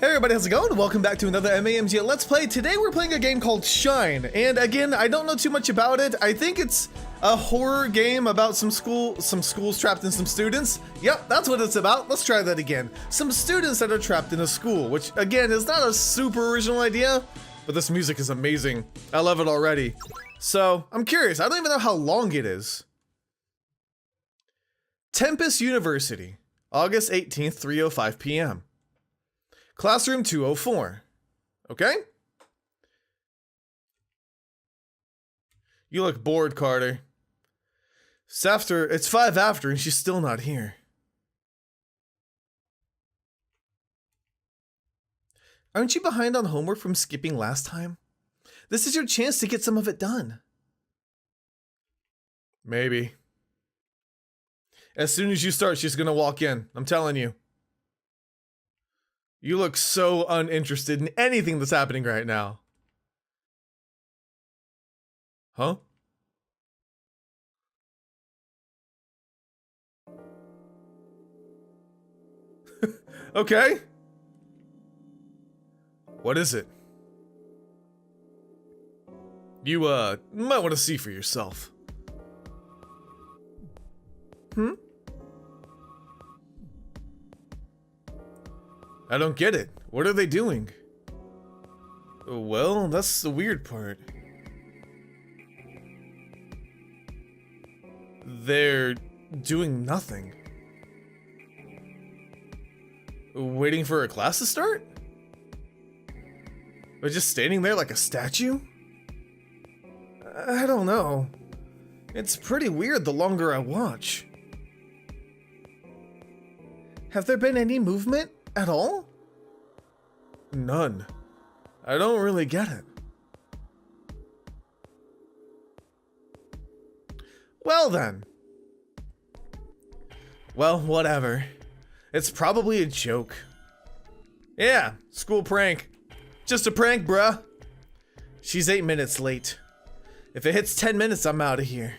Hey everybody, how's it going? Welcome back to another MAMG Let's Play. Today we're playing a game called Shine, and again, I don't know too much about it. I think it's a horror game about some schools trapped in some students. Yep, that's what it's about. Let's try that again. Some students that are trapped in a school, which again is not a super original idea, but this music is amazing. I love it already. So, I'm curious, I don't even know how long it is. Tempest University, August 18th, 3:05 p.m. Classroom 204. Okay? You look bored, Carter. It's 5 after and she's still not here. Aren't you behind on homework from skipping last time? This is your chance to get some of it done. Maybe. As soon as you start, she's gonna walk in. I'm telling you. You look so uninterested in anything that's happening right now. Huh? Okay. What is it? You, might want to see for yourself. I don't get it. What are they doing? Well, that's the weird part. They're doing nothing. Waiting for a class to start? They're just standing there like a statue? I don't know. It's pretty weird the longer I watch. Have there been any movement at all? None. I don't really get it. Well then. Well, whatever. It's probably a joke. Yeah, school prank. Just a prank, bruh. She's 8 minutes late. If it hits 10 minutes, I'm out of here.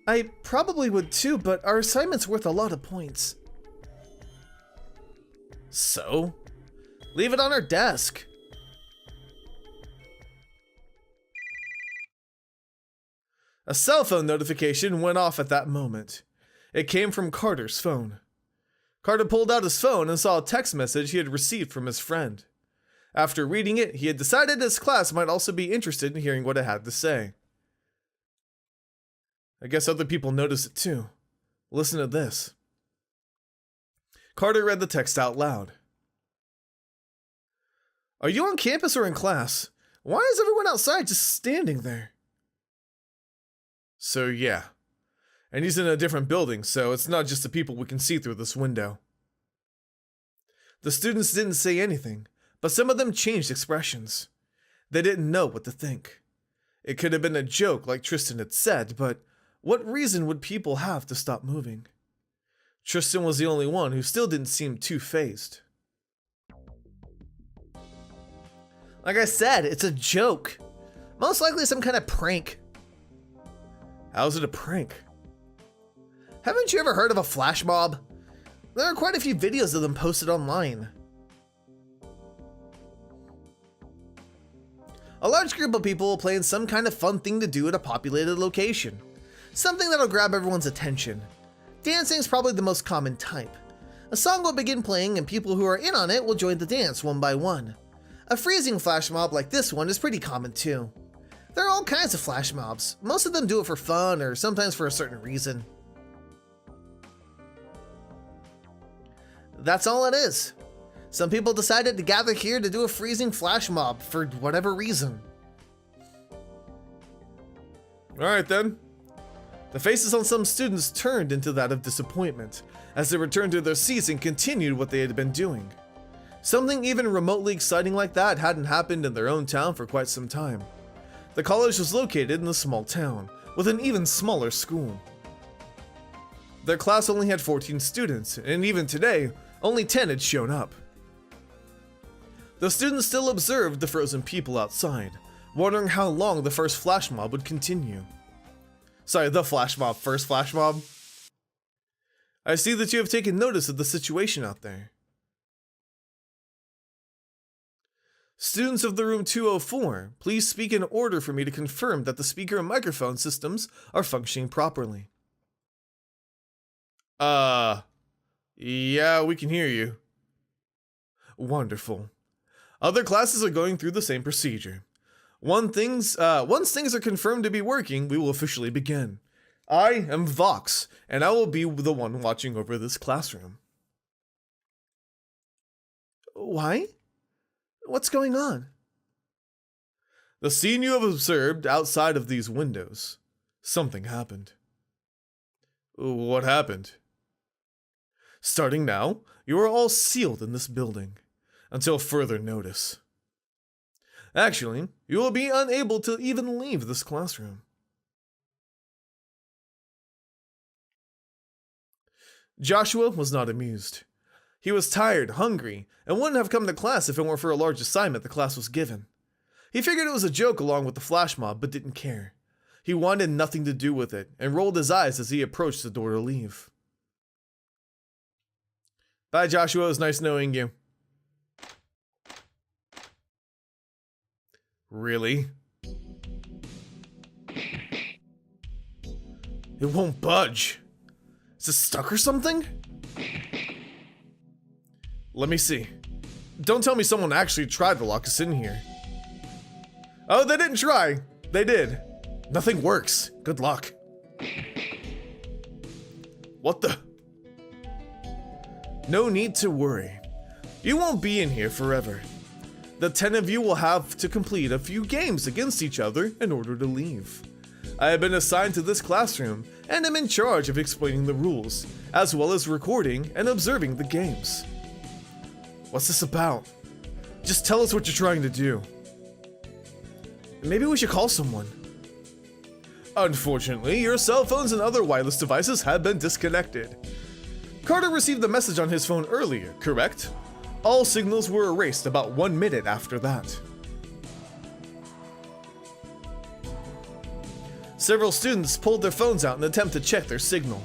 I probably would too, but our assignment's worth a lot of points. So? Leave it on our desk. A cell phone notification went off at that moment. It came from Carter's phone. Carter pulled out his phone and saw a text message he had received from his friend. After reading it, he had decided his class might also be interested in hearing what it had to say. I guess other people noticed it too. Listen to this. Carter read the text out loud. Are you on campus or in class? Why is everyone outside just standing there? So yeah. And he's in a different building, so it's not just the people we can see through this window. The students didn't say anything, but some of them changed expressions. They didn't know what to think. It could have been a joke like Tristan had said, but what reason would people have to stop moving? Tristan was the only one who still didn't seem too fazed. Like I said, it's a joke. Most likely some kind of prank. How's it a prank? Haven't you ever heard of a flash mob? There are quite a few videos of them posted online. A large group of people will plan some kind of fun thing to do at a populated location. Something that'll grab everyone's attention. Dancing is probably the most common type. A song will begin playing and people who are in on it will join the dance one by one. A freezing flash mob like this one is pretty common too. There are all kinds of flash mobs. Most of them do it for fun or sometimes for a certain reason. That's all it is. Some people decided to gather here to do a freezing flash mob for whatever reason. Alright then. The faces on some students turned into that of disappointment as they returned to their seats and continued what they had been doing. Something even remotely exciting like that hadn't happened in their own town for quite some time. The college was located in a small town, with an even smaller school. Their class only had 14 students, and even today, only 10 had shown up. The students still observed the frozen people outside, wondering how long the first flash mob would continue. Sorry, the flash mob, first flash mob. I see that you have taken notice of the situation out there. Students of the room 204, please speak in order for me to confirm that the speaker and microphone systems are functioning properly. Yeah, we can hear you. Wonderful. Other classes are going through the same procedure. Once things are confirmed to be working, we will officially begin. I am Vox, and I will be the one watching over this classroom. Why? What's going on? The scene you have observed outside of these windows. Something happened. What happened? Starting now, you are all sealed in this building, until further notice. Actually, you will be unable to even leave this classroom. Joshua was not amused. He was tired, hungry, and wouldn't have come to class if it weren't for a large assignment the class was given. He figured it was a joke along with the flash mob, but didn't care. He wanted nothing to do with it, and rolled his eyes as he approached the door to leave. Bye, Joshua. It was nice knowing you. Really? It won't budge. Is it stuck or something? Let me see. Don't tell me someone actually tried to lock us in here. Oh, they didn't try. They did. Nothing works. Good luck. What the? No need to worry. You won't be in here forever. The 10 of you will have to complete a few games against each other in order to leave. I have been assigned to this classroom and am in charge of explaining the rules, as well as recording and observing the games. What's this about? Just tell us what you're trying to do. Maybe we should call someone. Unfortunately, your cell phones and other wireless devices have been disconnected. Carter received the message on his phone earlier, correct? All signals were erased about 1 minute after that. Several students pulled their phones out in an attempt to check their signal.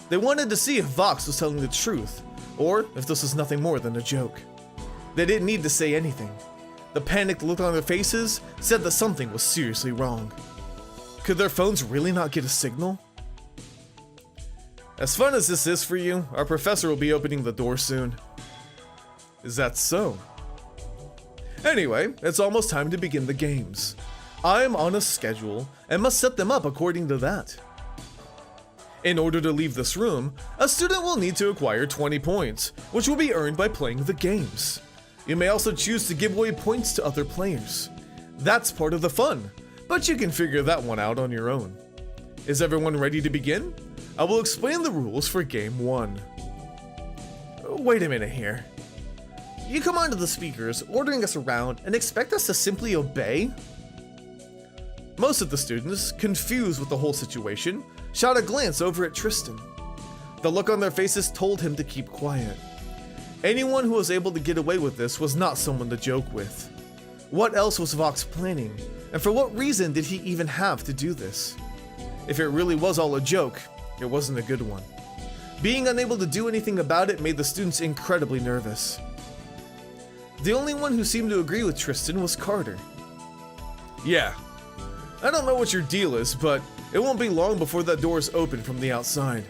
They wanted to see if Vox was telling the truth, or if this was nothing more than a joke. They didn't need to say anything. The panicked look on their faces said that something was seriously wrong. Could their phones really not get a signal? As fun as this is for you, our professor will be opening the door soon. Is that so? Anyway, it's almost time to begin the games. I'm on a schedule and must set them up according to that. In order to leave this room, a student will need to acquire 20 points, which will be earned by playing the games. You may also choose to give away points to other players. That's part of the fun, but you can figure that one out on your own. Is everyone ready to begin? I will explain the rules for Game 1. Wait a minute here. You come onto the speakers, ordering us around, and expect us to simply obey? Most of the students, confused with the whole situation, shot a glance over at Tristan. The look on their faces told him to keep quiet. Anyone who was able to get away with this was not someone to joke with. What else was Vox planning, and for what reason did he even have to do this? If it really was all a joke, it wasn't a good one. Being unable to do anything about it made the students incredibly nervous. The only one who seemed to agree with Tristan was Carter. Yeah, I don't know what your deal is, but it won't be long before that door is open from the outside.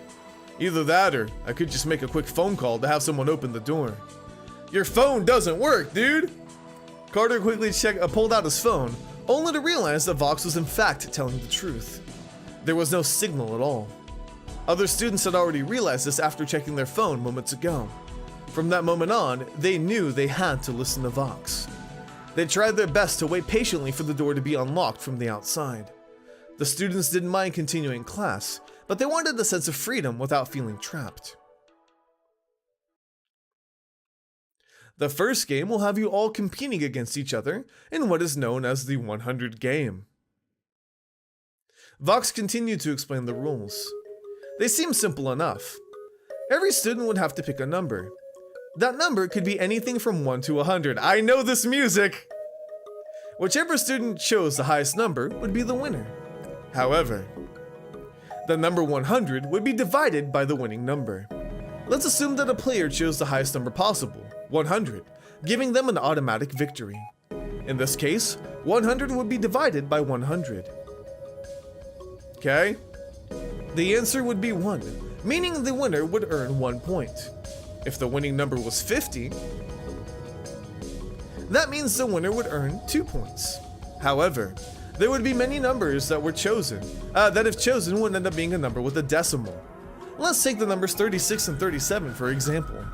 Either that or I could just make a quick phone call to have someone open the door. Your phone doesn't work, dude! Carter quickly pulled out his phone, only to realize that Vox was in fact telling the truth. There was no signal at all. Other students had already realized this after checking their phone moments ago. From that moment on, they knew they had to listen to Vox. They tried their best to wait patiently for the door to be unlocked from the outside. The students didn't mind continuing class, but they wanted a sense of freedom without feeling trapped. The first game will have you all competing against each other in what is known as the 100 game. Vox continued to explain the rules. They seemed simple enough. Every student would have to pick a number. That number could be anything from 1 to 100. I know this music! Whichever student chose the highest number would be the winner. However, the number 100 would be divided by the winning number. Let's assume that a player chose the highest number possible, 100, giving them an automatic victory. In this case, 100 would be divided by 100. Okay? The answer would be 1, meaning the winner would earn 1 point. If the winning number was 50, that means the winner would earn 2 points. However, there would be many numbers that were chosen, that if chosen would end up being a number with a decimal. Let's take the numbers 36 and 37 for example.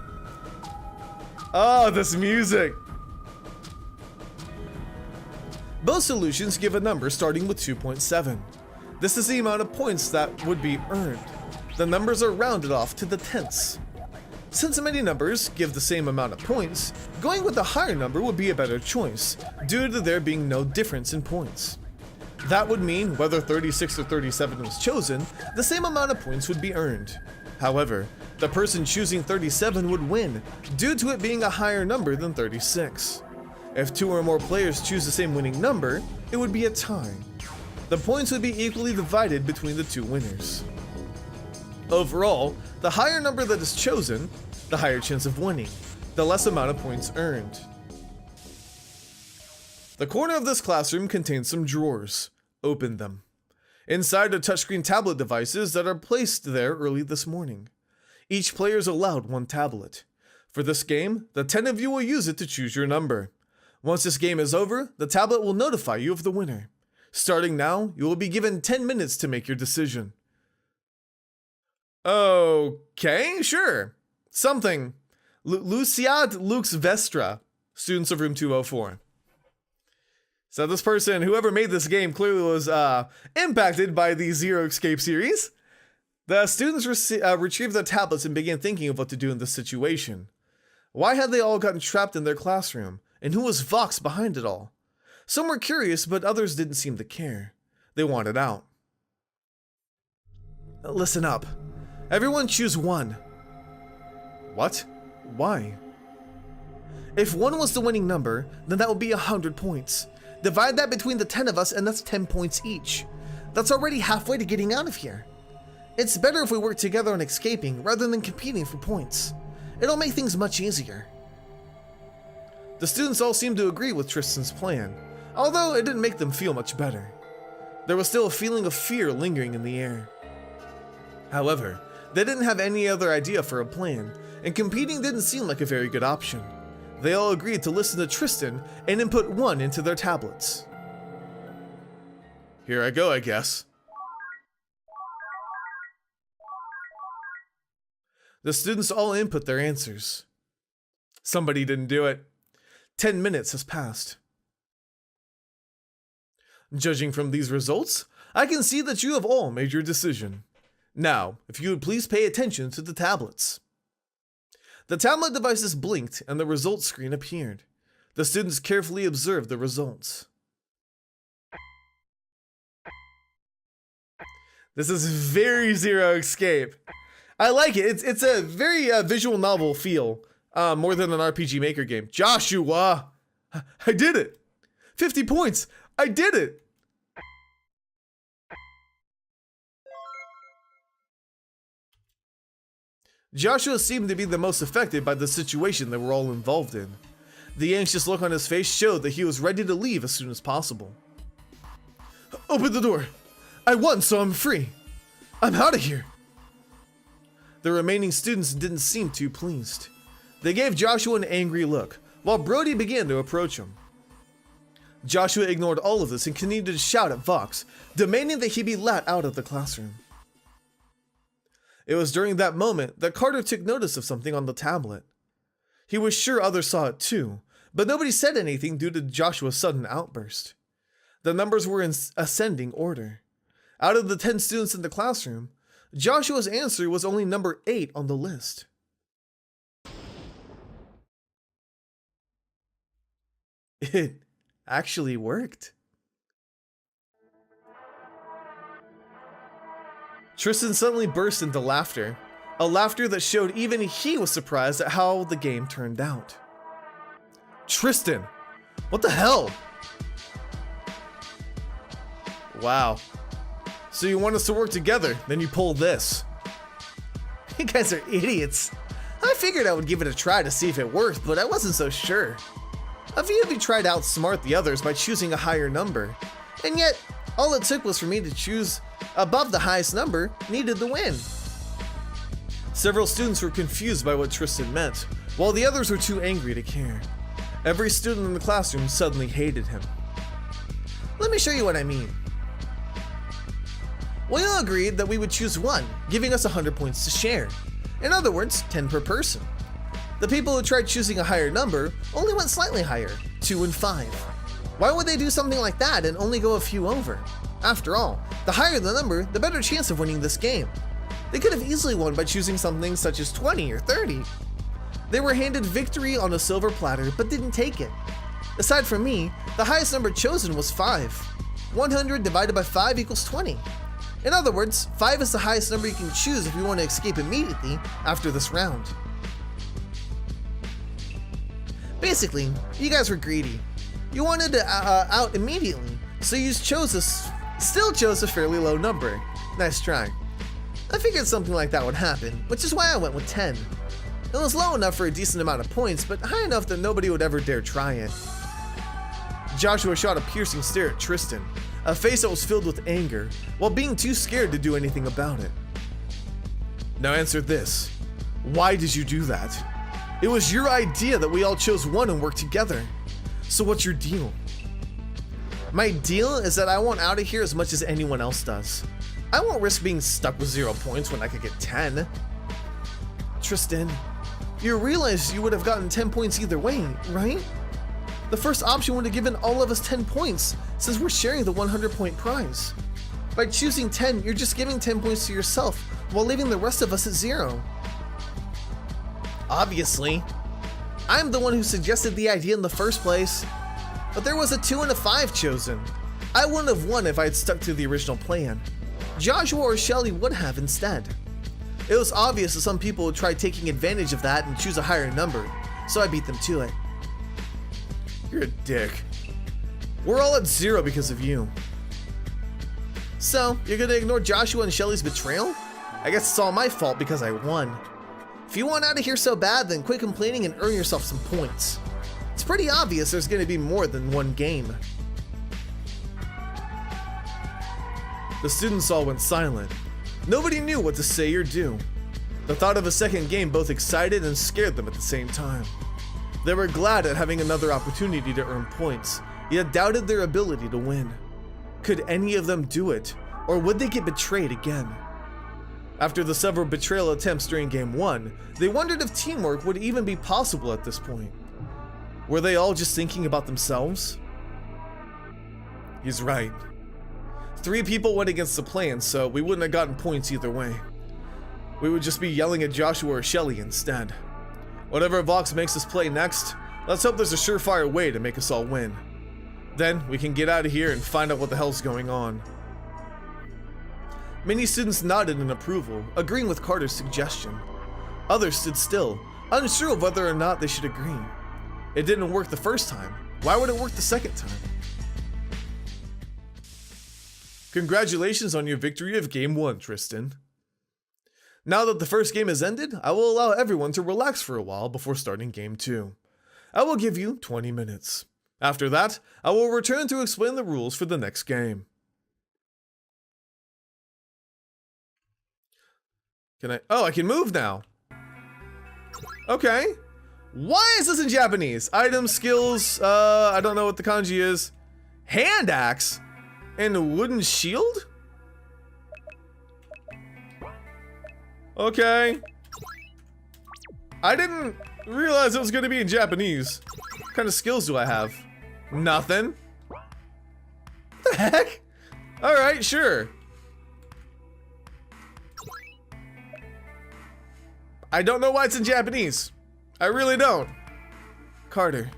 Oh, this music! Both solutions give a number starting with 2.7. This is the amount of points that would be earned. The numbers are rounded off to the tenths. Since many numbers give the same amount of points, going with a higher number would be a better choice, due to there being no difference in points. That would mean whether 36 or 37 was chosen, the same amount of points would be earned. However, the person choosing 37 would win, due to it being a higher number than 36. If 2 or more players choose the same winning number, it would be a tie. The points would be equally divided between the 2 winners. Overall, the higher number that is chosen, the higher chance of winning, the less amount of points earned. The corner of this classroom contains some drawers. Open them. Inside are touchscreen tablet devices that are placed there early this morning. Each player is allowed 1 tablet. For this game, the 10 of you will use it to choose your number. Once this game is over, the tablet will notify you of the winner. Starting now, you will be given 10 minutes to make your decision. Okay, sure. Something. Luciad Lux Vestra, students of room 204. So this person, whoever made this game, clearly was impacted by the Zero Escape series. The students retrieved their tablets and began thinking of what to do in this situation. Why had they all gotten trapped in their classroom? And who was Vox behind it all? Some were curious, but others didn't seem to care. They wanted out. Listen up. Everyone choose 1. What? Why? If 1 was the winning number, then that would be 100 points. Divide that between the 10 of us and that's 10 points each. That's already halfway to getting out of here. It's better if we work together on escaping rather than competing for points. It'll make things much easier. The students all seemed to agree with Tristan's plan, although it didn't make them feel much better. There was still a feeling of fear lingering in the air. However, they didn't have any other idea for a plan, and competing didn't seem like a very good option. They all agreed to listen to Tristan and input 1 into their tablets. Here I go, I guess. The students all input their answers. Somebody didn't do it. 10 minutes has passed. Judging from these results, I can see that you have all made your decision. Now, if you would please pay attention to the tablets. The tablet devices blinked and the results screen appeared. The students carefully observed the results. This is very Zero Escape. I like it. It's a very visual novel feel, more than an RPG Maker game. Joshua! I did it! 50 points! I did it! Joshua seemed to be the most affected by the situation they were all involved in. The anxious look on his face showed that he was ready to leave as soon as possible. Open the door! I won, so I'm free! I'm out of here! The remaining students didn't seem too pleased. They gave Joshua an angry look, while Brody began to approach him. Joshua ignored all of this and continued to shout at Vox, demanding that he be let out of the classroom. It was during that moment that Carter took notice of something on the tablet. He was sure others saw it too, but nobody said anything due to Joshua's sudden outburst. The numbers were in ascending order. Out of the 10 students in the classroom, Joshua's answer was only number 8 on the list. It actually worked. Tristan suddenly burst into laughter, a laughter that showed even he was surprised at how the game turned out. Tristan, what the hell? Wow. So you want us to work together, then you pull this. You guys are idiots. I figured I would give it a try to see if it worked, but I wasn't so sure. A few of you tried to outsmart the others by choosing a higher number, and yet all it took was for me to choose above the highest number needed to win. Several students were confused by what Tristan meant, while the others were too angry to care. Every student in the classroom suddenly hated him. Let me show you what I mean. We all agreed that we would choose one, giving us 100 points to share. In other words, 10 per person. The people who tried choosing a higher number only went slightly higher, 2 and 5. Why would they do something like that and only go a few over? After all, the higher the number, the better chance of winning this game. They could have easily won by choosing something such as 20 or 30. They were handed victory on a silver platter but didn't take it. Aside from me, the highest number chosen was 5. 100 divided by 5 equals 20. In other words, 5 is the highest number you can choose if you want to escape immediately after this round. Basically, you guys were greedy. You wanted to out immediately, so you still chose a fairly low number. Nice try. I figured something like that would happen, which is why I went with 10. It was low enough for a decent amount of points, but high enough that nobody would ever dare try it. Joshua shot a piercing stare at Tristan, a face that was filled with anger, while being too scared to do anything about it. Now answer this. Why did you do that? It was your idea that we all chose one and worked together. So what's your deal? My deal is that I want out of here as much as anyone else does. I won't risk being stuck with 0 points when I could get 10. Tristan, you realize you would have gotten 10 points either way, right? The first option would have given all of us 10 points, since we're sharing the 100-point prize. By choosing 10, you're just giving 10 points to yourself, while leaving the rest of us at 0. Obviously, I'm the one who suggested the idea in the first place. But there was a 2 and a 5 chosen. I wouldn't have won if I had stuck to the original plan. Joshua or Shelly would have instead. It was obvious that some people would try taking advantage of that and choose a higher number, so I beat them to it. You're a dick. We're all at 0 because of you. So, you're gonna ignore Joshua and Shelly's betrayal? I guess it's all my fault because I won. If you want out of here so bad, then quit complaining and earn yourself some points. It's pretty obvious there's gonna be more than one game. The students all went silent. Nobody knew what to say or do. The thought of a second game both excited and scared them at the same time. They were glad at having another opportunity to earn points, yet doubted their ability to win. Could any of them do it, or would they get betrayed again? After the several betrayal attempts during Game 1, they wondered if teamwork would even be possible at this point. Were they all just thinking about themselves? He's right. 3 people went against the plan, so we wouldn't have gotten points either way. We would just be yelling at Joshua or Shelly instead. Whatever Vox makes us play next, let's hope there's a surefire way to make us all win. Then we can get out of here and find out what the hell's going on. Many students nodded in approval, agreeing with Carter's suggestion. Others stood still, unsure of whether or not they should agree. It didn't work the first time. Why would it work the second time? Congratulations on your victory of Game 1, Tristan. Now that the first game has ended, I will allow everyone to relax for a while before starting Game 2. I will give you 20 minutes. After that, I will return to explain the rules for the next game. I can move now. Okay. Why is this in Japanese? Items, skills, I don't know what the kanji is. Hand axe and a wooden shield? Okay. I didn't realize it was gonna be in Japanese. What kind of skills do I have? Nothing. What the heck? Alright, sure. I don't know why it's in Japanese. I really don't. Carter,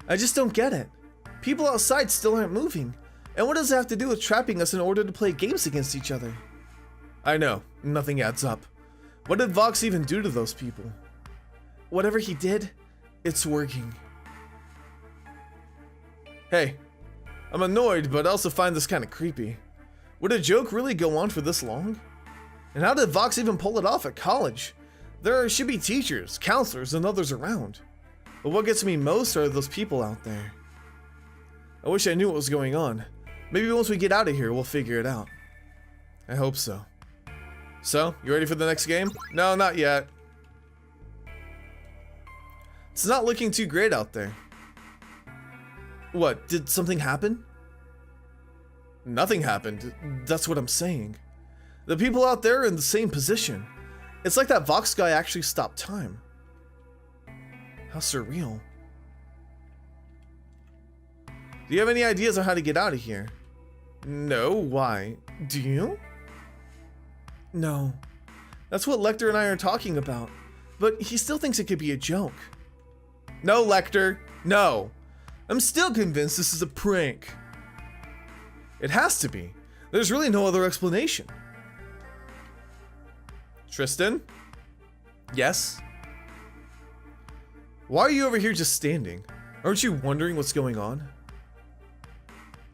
I just don't get it. People outside still aren't moving. And what does it have to do with trapping us in order to play games against each other? I know, nothing adds up. What did Vox even do to those people? Whatever he did, it's working. Hey, I'm annoyed, but I also find this kind of creepy. Would a joke really go on for this long? And how did Vox even pull it off at college? There should be teachers, counselors, and others around. But what gets me most are those people out there. I wish I knew what was going on. Maybe once we get out of here, we'll figure it out. I hope so. So, you ready for the next game? No, not yet. It's not looking too great out there. What, did something happen? Nothing happened. That's what I'm saying. The people out there are in the same position. It's like that Vox guy actually stopped time. How surreal. Do you have any ideas on how to get out of here? No, why? Do you? No. That's what Lecter and I are talking about. But he still thinks it could be a joke. No, Lecter. No. I'm still convinced this is a prank. It has to be. There's really no other explanation. Tristan? Yes? Why are you over here just standing? Aren't you wondering what's going on?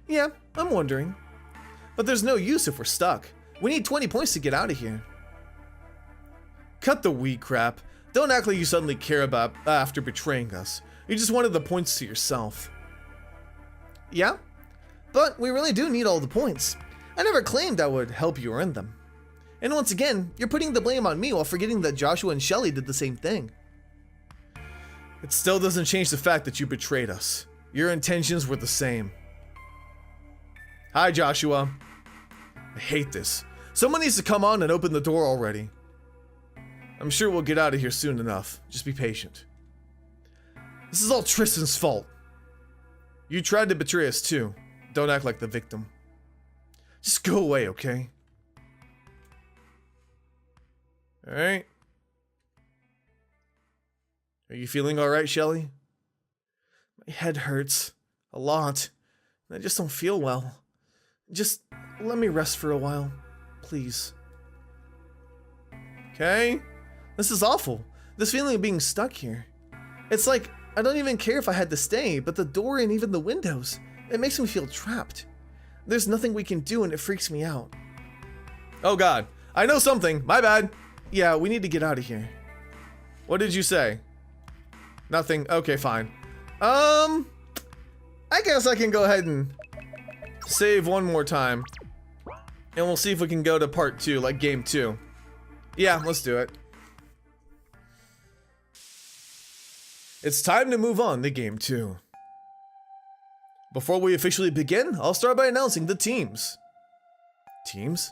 Yeah, I'm wondering. But there's no use if we're stuck. We need 20 points to get out of here. Cut the wee crap. Don't act like you suddenly care about after betraying us. You just wanted the points to yourself. Yeah? But we really do need all the points. I never claimed I would help you earn them. And once again, you're putting the blame on me while forgetting that Joshua and Shelly did the same thing. It still doesn't change the fact that you betrayed us. Your intentions were the same. Hi, Joshua. I hate this. Someone needs to come on and open the door already. I'm sure we'll get out of here soon enough. Just be patient. This is all Tristan's fault. You tried to betray us too. Don't act like the victim. Just go away, okay? Alright. Are you feeling alright, Shelly? My head hurts. A lot. I just don't feel well. Just let me rest for a while. Please. Okay? This is awful. This feeling of being stuck here. It's like, I don't even care if I had to stay, but the door and even the windows, it makes me feel trapped. There's nothing we can do and it freaks me out. Oh god. I know something. My bad. Yeah, we need to get out of here. What did you say? Nothing. Okay, fine. I guess I can go ahead and save one more time. And we'll see if we can go to part 2, like game 2. Yeah, let's do it. It's time to move on to game 2. Before we officially begin, I'll start by announcing the teams. Teams?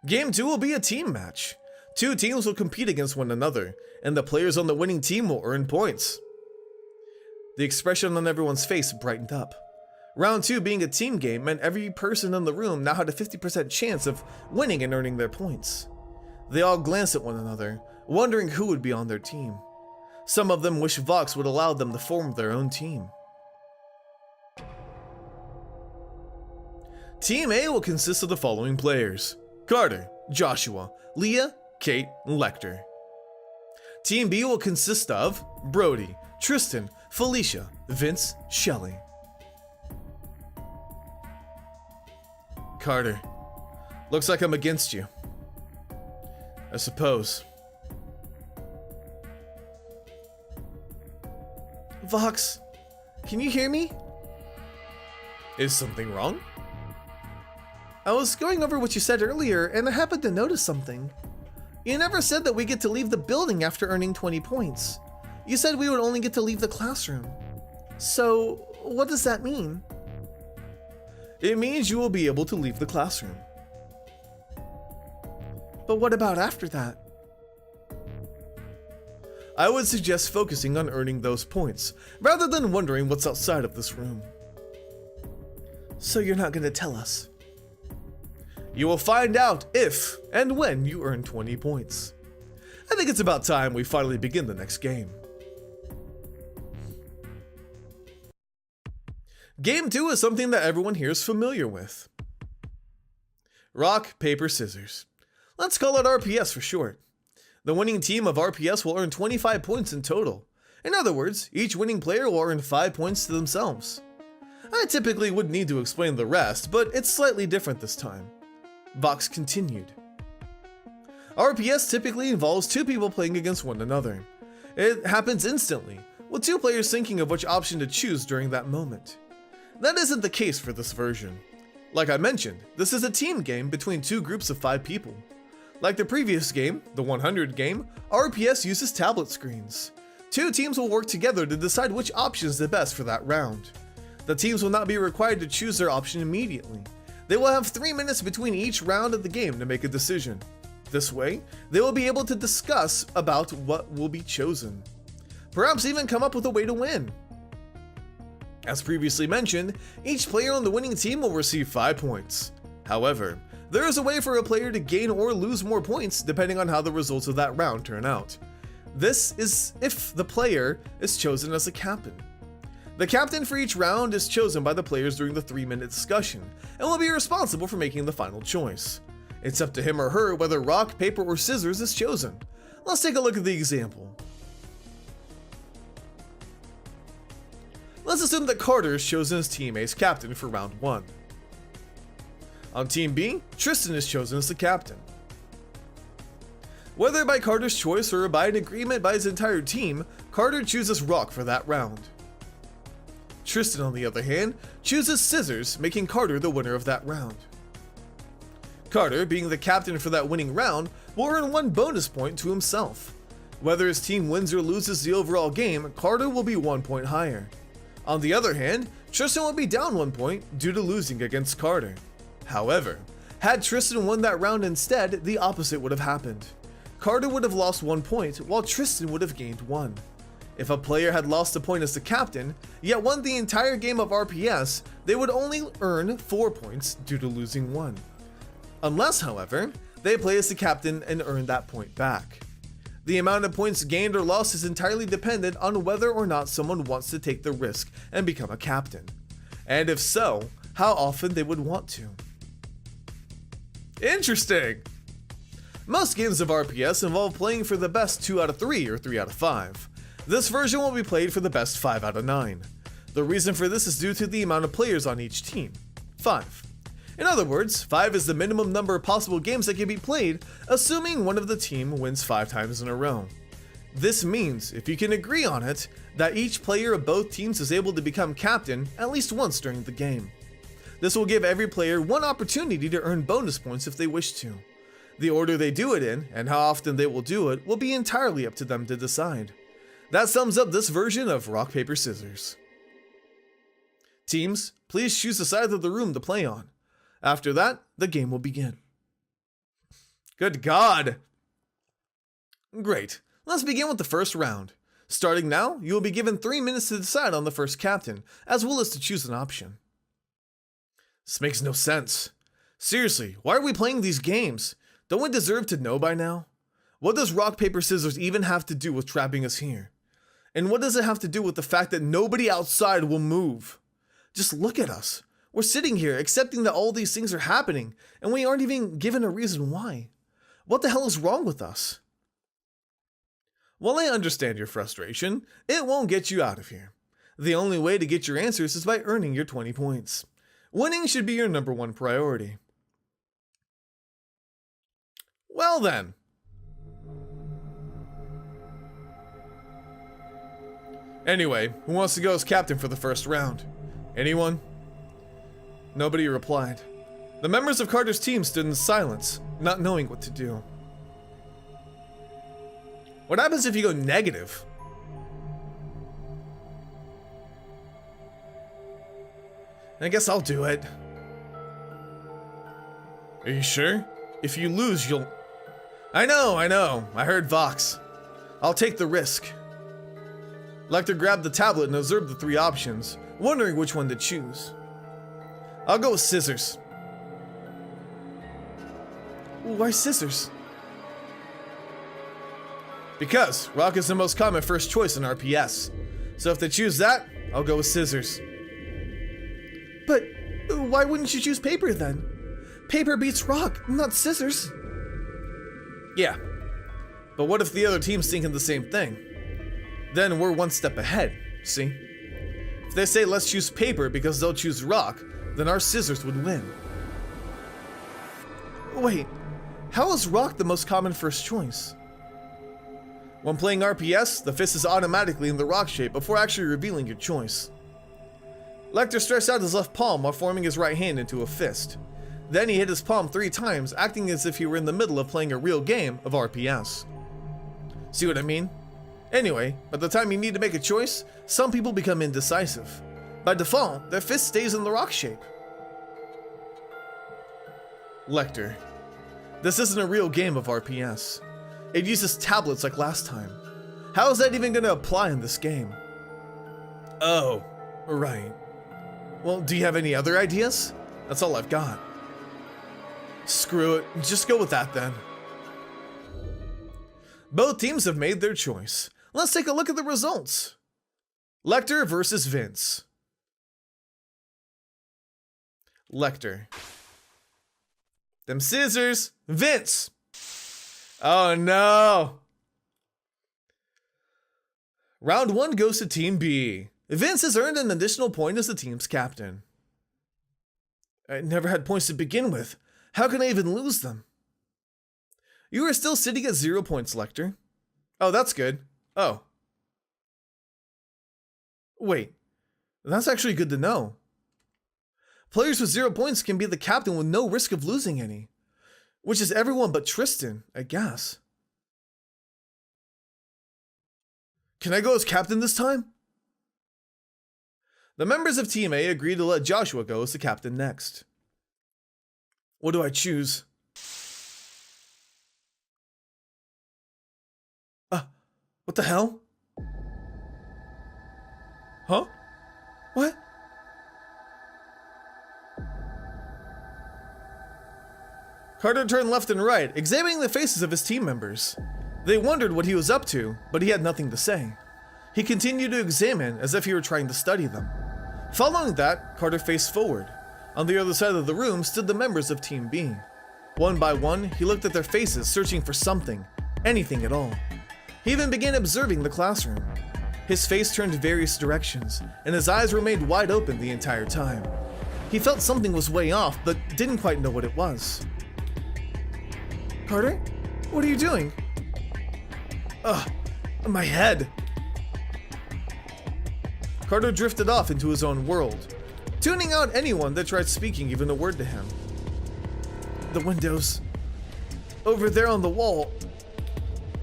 Game 2 will be a team match. 2 teams will compete against one another, and the players on the winning team will earn points. The expression on everyone's face brightened up. Round 2 being a team game meant every person in the room now had a 50% chance of winning and earning their points. They all glanced at one another, wondering who would be on their team. Some of them wished Vox would allow them to form their own team. Team A will consist of the following players: Carter, Joshua, Leah, Kate, and Lecter. Team B will consist of Brody, Tristan, Felicia, Vince, Shelly. Carter, looks like I'm against you. I suppose. Vox, can you hear me? Is something wrong? I was going over what you said earlier, and I happened to notice something. You never said that we get to leave the building after earning 20 points. You said we would only get to leave the classroom. So, what does that mean? It means you will be able to leave the classroom. But what about after that? I would suggest focusing on earning those points, rather than wondering what's outside of this room. So you're not gonna tell us? You will find out if and when you earn 20 points. I think it's about time we finally begin the next game. Game 2 is something that everyone here is familiar with. Rock, paper, scissors. Let's call it RPS for short. The winning team of RPS will earn 25 points in total. In other words, each winning player will earn 5 points to themselves. I typically would need to explain the rest, but it's slightly different this time. Vox continued. RPS typically involves two people playing against one another. It happens instantly, with two players thinking of which option to choose during that moment. That isn't the case for this version. Like I mentioned, this is a team game between two groups of 5 people. Like the previous game, the 100 game, RPS uses tablet screens. Two teams will work together to decide which option is the best for that round. The teams will not be required to choose their option immediately. They will have 3 minutes between each round of the game to make a decision. This way, they will be able to discuss about what will be chosen. Perhaps even come up with a way to win. As previously mentioned, each player on the winning team will receive 5 points. However, there is a way for a player to gain or lose more points depending on how the results of that round turn out. This is if the player is chosen as a captain. The captain for each round is chosen by the players during the 3-minute discussion and will be responsible for making the final choice. It's up to him or her whether rock, paper, or scissors is chosen. Let's take a look at the example. Let's assume that Carter is chosen as Team A's captain for round 1. On Team B, Tristan is chosen as the captain. Whether by Carter's choice or by an agreement by his entire team, Carter chooses rock for that round. Tristan, on the other hand, chooses scissors, making Carter the winner of that round. Carter, being the captain for that winning round, will earn 1 bonus point to himself. Whether his team wins or loses the overall game, Carter will be 1 point higher. On the other hand, Tristan will be down 1 point due to losing against Carter. However, had Tristan won that round instead, the opposite would have happened. Carter would have lost 1 point, while Tristan would have gained 1. If a player had lost a point as the captain, yet won the entire game of RPS, they would only earn 4 points due to losing 1. Unless, however, they play as the captain and earn that point back. The amount of points gained or lost is entirely dependent on whether or not someone wants to take the risk and become a captain. And if so, how often they would want to. Interesting! Most games of RPS involve playing for the best 2 out of 3 or 3 out of 5. This version will be played for the best 5 out of 9. The reason for this is due to the amount of players on each team, 5. In other words, 5 is the minimum number of possible games that can be played, assuming one of the team wins 5 times in a row. This means, if you can agree on it, that each player of both teams is able to become captain at least once during the game. This will give every player 1 opportunity to earn bonus points if they wish to. The order they do it in, and how often they will do it, will be entirely up to them to decide. That sums up this version of rock, paper, scissors. Teams, please choose the side of the room to play on. After that, the game will begin. Good God! Great, let's begin with the first round. Starting now, you will be given 3 minutes to decide on the first captain, as well as to choose an option. This makes no sense. Seriously, why are we playing these games? Don't we deserve to know by now? What does rock, paper, scissors even have to do with trapping us here? And what does it have to do with the fact that nobody outside will move? Just look at us. We're sitting here accepting that all these things are happening, and we aren't even given a reason why. What the hell is wrong with us? While I understand your frustration, it won't get you out of here. The only way to get your answers is by earning your 20 points. Winning should be your number 1 priority. Well then. Anyway, who wants to go as captain for the first round? Anyone? Nobody replied. The members of Carter's team stood in silence, not knowing what to do. What happens if you go negative? I guess I'll do it. Are you sure? If you lose, you'll... I know. I heard Vox. I'll take the risk. Lecter grabbed the tablet and observed the 3 options, wondering which one to choose. I'll go with scissors. Why scissors? Because rock is the most common first choice in RPS. So if they choose that, I'll go with scissors. But why wouldn't you choose paper then? Paper beats rock, not scissors. Yeah, but what if the other team's thinking the same thing? Then we're 1 step ahead, see? If they say let's choose paper because they'll choose rock, then our scissors would win. Wait, How is rock the most common first choice? When playing RPS, the fist is automatically in the rock shape before actually revealing your choice. Lecter stretched out his left palm while forming his right hand into a fist. Then he hit his palm 3 times, acting as if he were in the middle of playing a real game of RPS. See what I mean? Anyway, by the time you need to make a choice, some people become indecisive. By default, their fist stays in the rock shape. Lecter. This isn't a real game of RPS. It uses tablets like last time. How is that even going to apply in this game? Oh, right. Well, do you have any other ideas? That's all I've got. Screw it, just go with that then. Both teams have made their choice. Let's take a look at the results. Lecter versus Vince. Lecter. Them scissors. Vince. Oh no. Round 1 goes to Team B. Vince has earned an additional point as the team's captain. I never had points to begin with. How can I even lose them? You are still sitting at 0 points, Lecter. Oh, that's good. Oh. Wait. That's actually good to know. Players with 0 points can be the captain with no risk of losing any. Which is everyone but Tristan, I guess. Can I go as captain this time? The members of Team A agreed to let Joshua go as the captain next. What do I choose? What the hell? Huh? What? Carter turned left and right, examining the faces of his team members. They wondered what he was up to, but he had nothing to say. He continued to examine as if he were trying to study them. Following that, Carter faced forward. On the other side of the room stood the members of Team B. One by one, he looked at their faces, searching for something, anything at all. He even began observing the classroom. His face turned various directions, and his eyes remained wide open the entire time. He felt something was way off, but didn't quite know what it was. Carter? What are you doing? Ugh, my head. Carter drifted off into his own world, tuning out anyone that tried speaking even a word to him. The windows. Over there on the wall.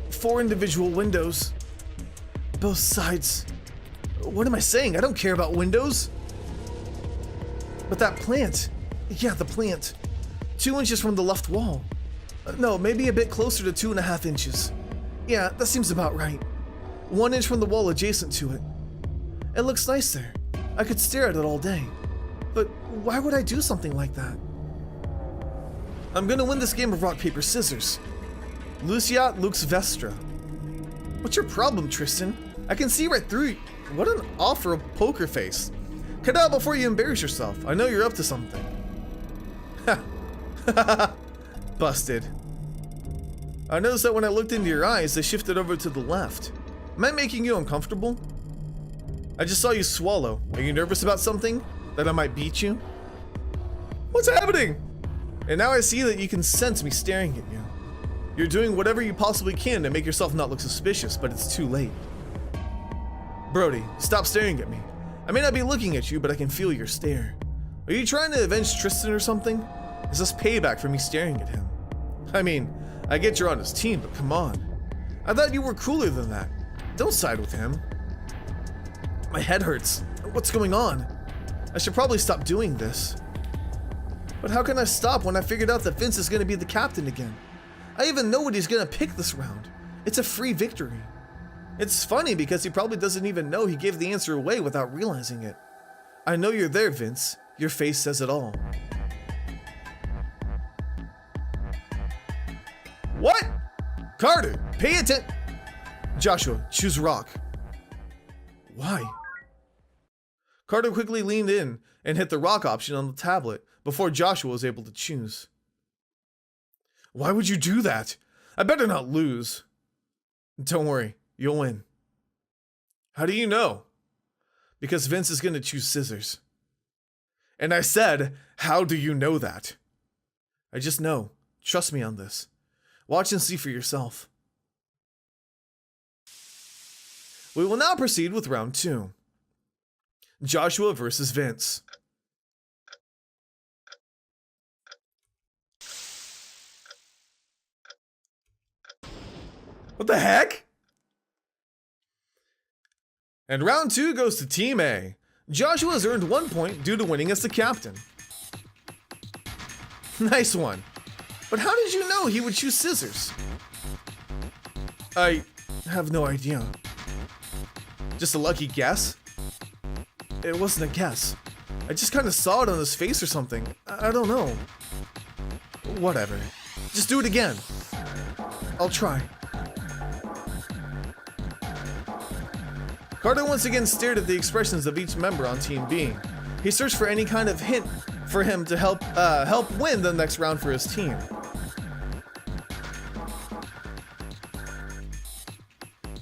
4 individual windows. Both sides. What am I saying? I don't care about windows. But that plant. Yeah, the plant. 2 inches from the left wall. No, maybe a bit closer to 2.5 inches. Yeah, that seems about right. 1 inch from the wall adjacent to it. It looks nice there. I could stare at it all day. But why would I do something like that? I'm gonna win this game of rock, paper, scissors. Luciat Lux Vestra. What's your problem, Tristan? I can see right through you. What an offer of poker face. Cut out before you embarrass yourself. I know you're up to something. Ha. Busted. I noticed that when I looked into your eyes, they shifted over to the left. Am I making you uncomfortable? I just saw you swallow. Are you nervous about something? That I might beat you? What's happening? And now I see that you can sense me staring at you. You're doing whatever you possibly can to make yourself not look suspicious, but it's too late. Brody, stop staring at me. I may not be looking at you, but I can feel your stare. Are you trying to avenge Tristan or something? Is this payback for me staring at him? I mean, I get you're on his team, but come on. I thought you were cooler than that. Don't side with him. My head hurts. What's going on? I should probably stop doing this. But how can I stop when I figured out that Vince is going to be the captain again? I even know what he's going to pick this round. It's a free victory. It's funny because he probably doesn't even know he gave the answer away without realizing it. I know you're there, Vince. Your face says it all. What? Carter, pay attention. Joshua, choose rock. Why? Carter quickly leaned in and hit the rock option on the tablet before Joshua was able to choose. Why would you do that? I better not lose. Don't worry, you'll win. How do you know? Because Vince is going to choose scissors. And I said, how do you know that? I just know. Trust me on this. Watch and see for yourself. We will now proceed with round 2. Joshua versus Vince. What the heck? And round 2 goes to Team A. Joshua has earned 1 point due to winning as the captain. Nice one. But how did you know he would choose scissors? I have no idea. Just a lucky guess? It wasn't a guess. I just kind of saw it on his face or something. I don't know. Whatever. Just do it again. I'll try. Carter once again stared at the expressions of each member on Team B. He searched for any kind of hint for him to help win the next round for his team.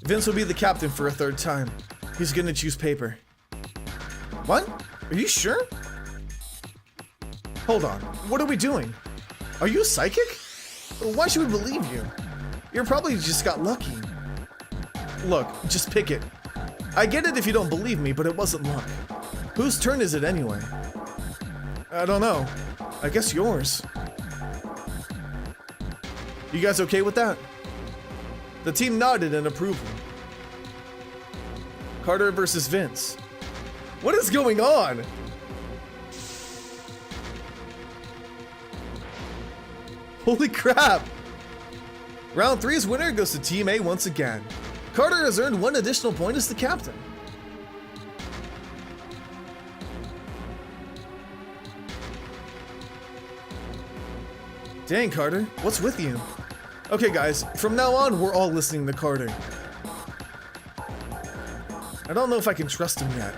Vince will be the captain for a 3rd time. He's gonna choose paper. What? Are you sure? Hold on. What are we doing? Are you psychic? Why should we believe you? You probably just got lucky. Look, just pick it. I get it if you don't believe me, but it wasn't luck. Whose turn is it anyway? I don't know. I guess yours. You guys okay with that? The team nodded in approval. Carter versus Vince. What is going on? Holy crap! Round 3's winner goes to Team A once again. Carter has earned 1 additional point as the captain. Dang, Carter, what's with you? Okay guys, from now on, we're all listening to Carter. I don't know if I can trust him yet.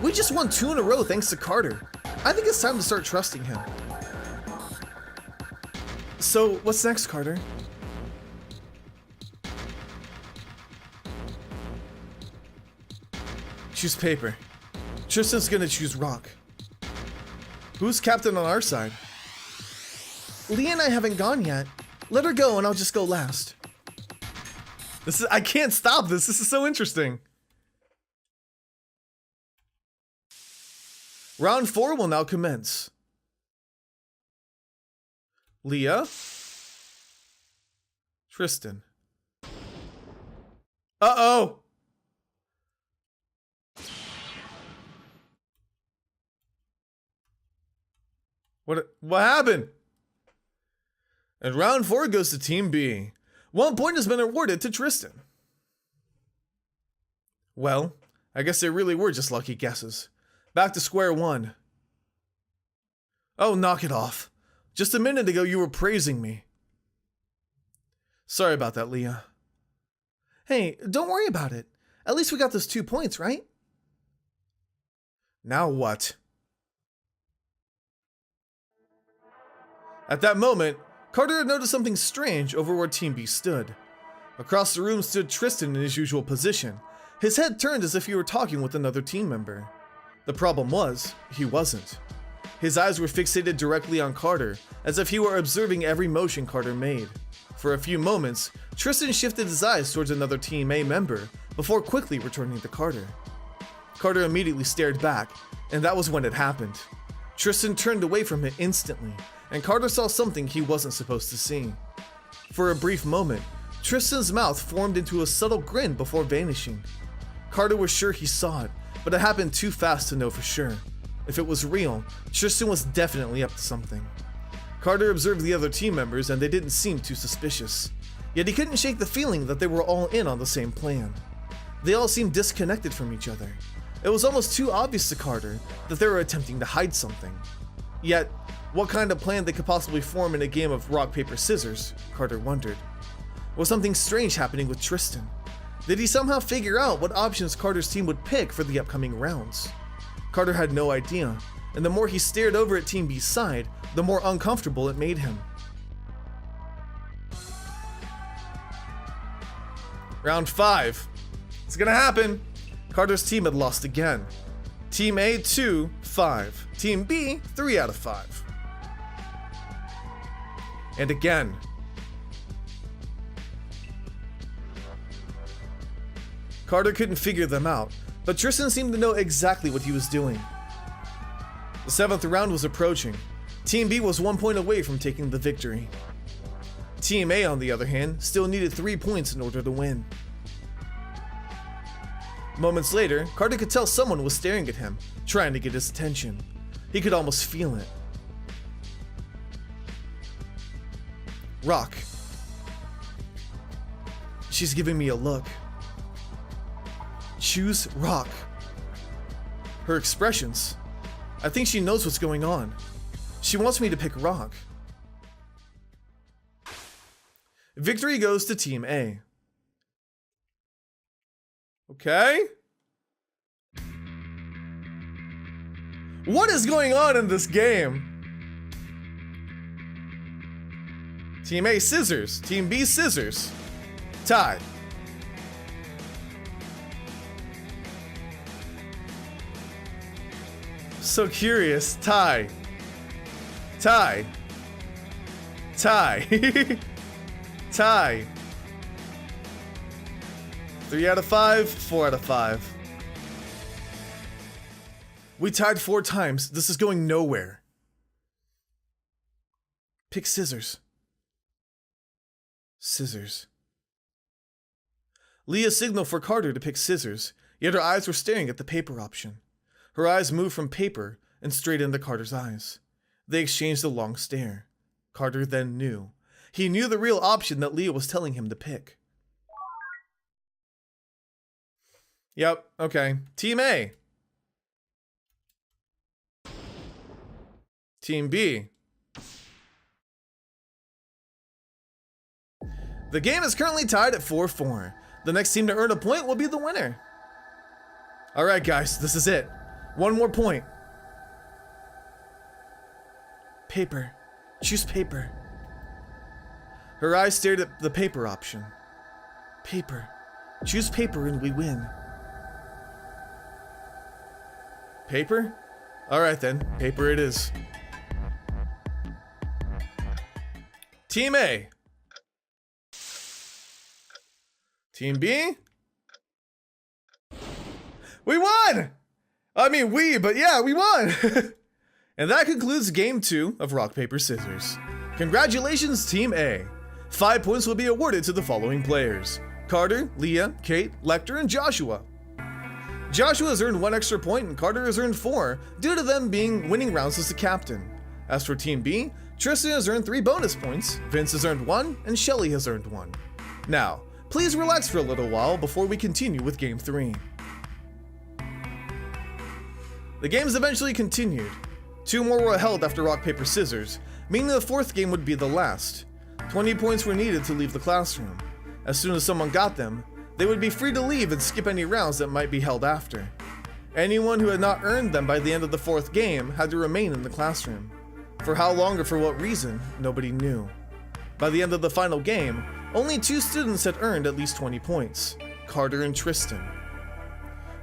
We just won 2 in a row thanks to Carter. I think it's time to start trusting him. So, what's next, Carter? Choose paper. Tristan's gonna choose rock. Who's captain on our side? Leah and I haven't gone yet. Let her go and I'll just go last. I can't stop this. This is so interesting. Round 4 will now commence. Leah. Tristan. Uh-oh. What happened? And round 4 goes to Team B. 1 point has been awarded to Tristan. Well, I guess they really were just lucky guesses. Back to square one. Oh, knock it off. Just a minute ago you were praising me. Sorry about that, Leah. Hey, don't worry about it. At least we got those 2 points, right? Now what? At that moment, Carter had noticed something strange over where Team B stood. Across the room stood Tristan in his usual position, his head turned as if he were talking with another team member. The problem was, he wasn't. His eyes were fixated directly on Carter, as if he were observing every motion Carter made. For a few moments, Tristan shifted his eyes towards another Team A member, before quickly returning to Carter. Carter immediately stared back, and that was when it happened. Tristan turned away from it instantly, and Carter saw something he wasn't supposed to see. For a brief moment, Tristan's mouth formed into a subtle grin before vanishing. Carter was sure he saw it, but it happened too fast to know for sure. If it was real, Tristan was definitely up to something. Carter observed the other team members and they didn't seem too suspicious. Yet he couldn't shake the feeling that they were all in on the same plan. They all seemed disconnected from each other. It was almost too obvious to Carter that they were attempting to hide something. Yet, what kind of plan they could possibly form in a game of rock, paper, scissors, Carter wondered. Was something strange happening with Tristan? Did he somehow figure out what options Carter's team would pick for the upcoming rounds? Carter had no idea, and the more he stared over at Team B's side, the more uncomfortable it made him. Round 5. It's gonna happen. Carter's team had lost again. Team A 2-5. Team B 3 out of 5. And again. Carter couldn't figure them out, but Tristan seemed to know exactly what he was doing. The 7th round was approaching. Team B was 1 point away from taking the victory. Team A, on the other hand, still needed 3 points in order to win. Moments later, Carter could tell someone was staring at him, trying to get his attention. He could almost feel it. Rock. She's giving me a look. Choose Rock. Her expressions. I think she knows what's going on. She wants me to pick Rock. Victory goes to Team A. Okay. What is going on in this game? Team A, scissors. Team B, scissors. Tie. So curious. Tie. Tie. Tie. Tie. 3 out of 5, 4 out of 5. We tied 4 times. This is going nowhere. Pick scissors. Scissors. Leah signaled for Carter to pick scissors, yet her eyes were staring at the paper option. Her eyes moved from paper and straight into Carter's eyes. They exchanged a long stare. Carter then knew. He knew the real option that Leah was telling him to pick. Yep, okay. Team A. Team B. The game is currently tied at 4-4. The next team to earn a point will be the winner. Alright guys, this is it. 1 more point. Paper. Choose paper. Her eyes stared at the paper option. Paper. Choose paper and we win. Paper? Alright then, paper it is. Team A. Team B? We won! I mean but yeah, we won! And that concludes game 2 of Rock, Paper, Scissors. Congratulations, Team A. 5 points will be awarded to the following players: Carter, Leah, Kate, Lecter, and Joshua. Joshua has earned 1 extra point and Carter has earned 4 due to them being winning rounds as the captain. As for Team B, Tristan has earned 3 bonus points, Vince has earned 1, and Shelly has earned 1. Now, please relax for a little while before we continue with game 3. The games eventually continued. 2 more were held after Rock, Paper, Scissors, meaning the 4th game would be the last. 20 points were needed to leave the classroom. As soon as someone got them, they would be free to leave and skip any rounds that might be held after. Anyone who had not earned them by the end of the 4th game had to remain in the classroom. For how long or for what reason, nobody knew. By the end of the final game, only 2 students had earned at least 20 points, Carter and Tristan.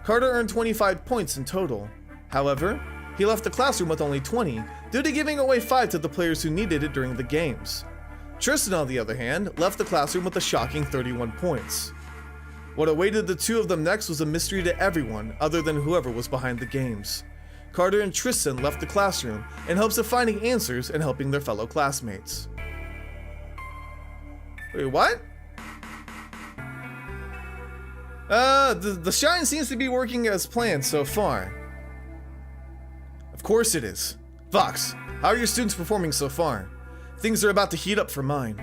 Carter earned 25 points in total. However, he left the classroom with only 20 due to giving away 5 to the players who needed it during the games. Tristan, on the other hand, left the classroom with a shocking 31 points. What awaited the 2 of them next was a mystery to everyone other than whoever was behind the games. Carter and Tristan left the classroom in hopes of finding answers and helping their fellow classmates. Wait, what? The shine seems to be working as planned so far. Of course it is. Vox, how are your students performing so far? Things are about to heat up for mine.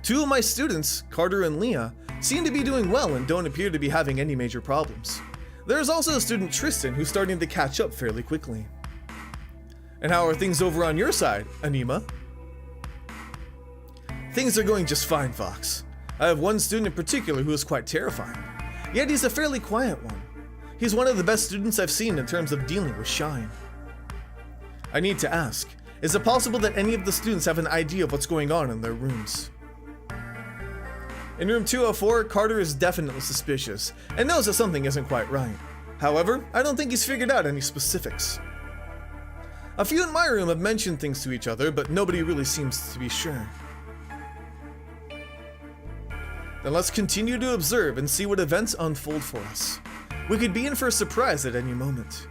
2 of my students, Carter and Leah, seem to be doing well and don't appear to be having any major problems. There is also a student, Tristan, who's starting to catch up fairly quickly. And how are things over on your side, Anima? Things are going just fine, Vox. I have 1 student in particular who is quite terrifying, yet he's a fairly quiet one. He's one of the best students I've seen in terms of dealing with shine. I need to ask, is it possible that any of the students have an idea of what's going on in their rooms? In room 204, Carter is definitely suspicious and knows that something isn't quite right. However, I don't think he's figured out any specifics. A few in my room have mentioned things to each other, but nobody really seems to be sure. Then let's continue to observe and see what events unfold for us. We could be in for a surprise at any moment.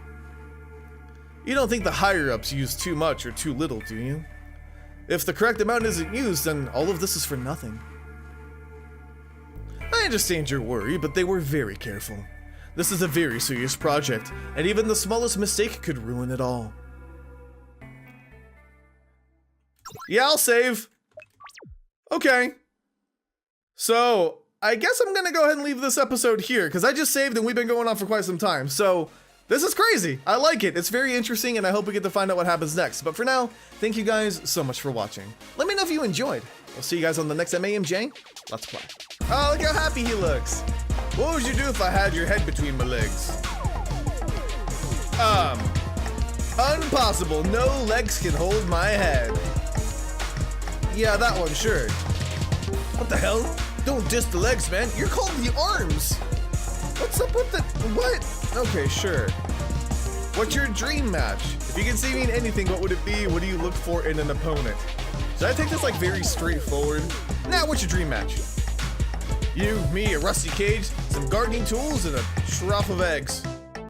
You don't think the higher-ups use too much or too little, do you? If the correct amount isn't used, then all of this is for nothing. I understand your worry, but they were very careful. This is a very serious project, and even the smallest mistake could ruin it all. Yeah, I'll save. Okay. So, I guess I'm gonna go ahead and leave this episode here, because I just saved and we've been going on for quite some time, so this is crazy. I like it. It's very interesting, and I hope we get to find out what happens next. But for now, thank you guys so much for watching. Let me know if you enjoyed. I'll see you guys on the next MAMJ. Let's play. Oh, look how happy he looks. What would you do if I had your head between my legs? Impossible. No legs can hold my head. Yeah, that one, sure. What the hell? Don't diss the legs, man. You're called the arms. What's up with the... what? Okay, sure. What's your dream match? If you can see me in anything, what would it be? What do you look for in an opponent? Should I take this like very straightforward? Nah, what's your dream match? You, me, a rusty cage, some gardening tools, and a trough of eggs.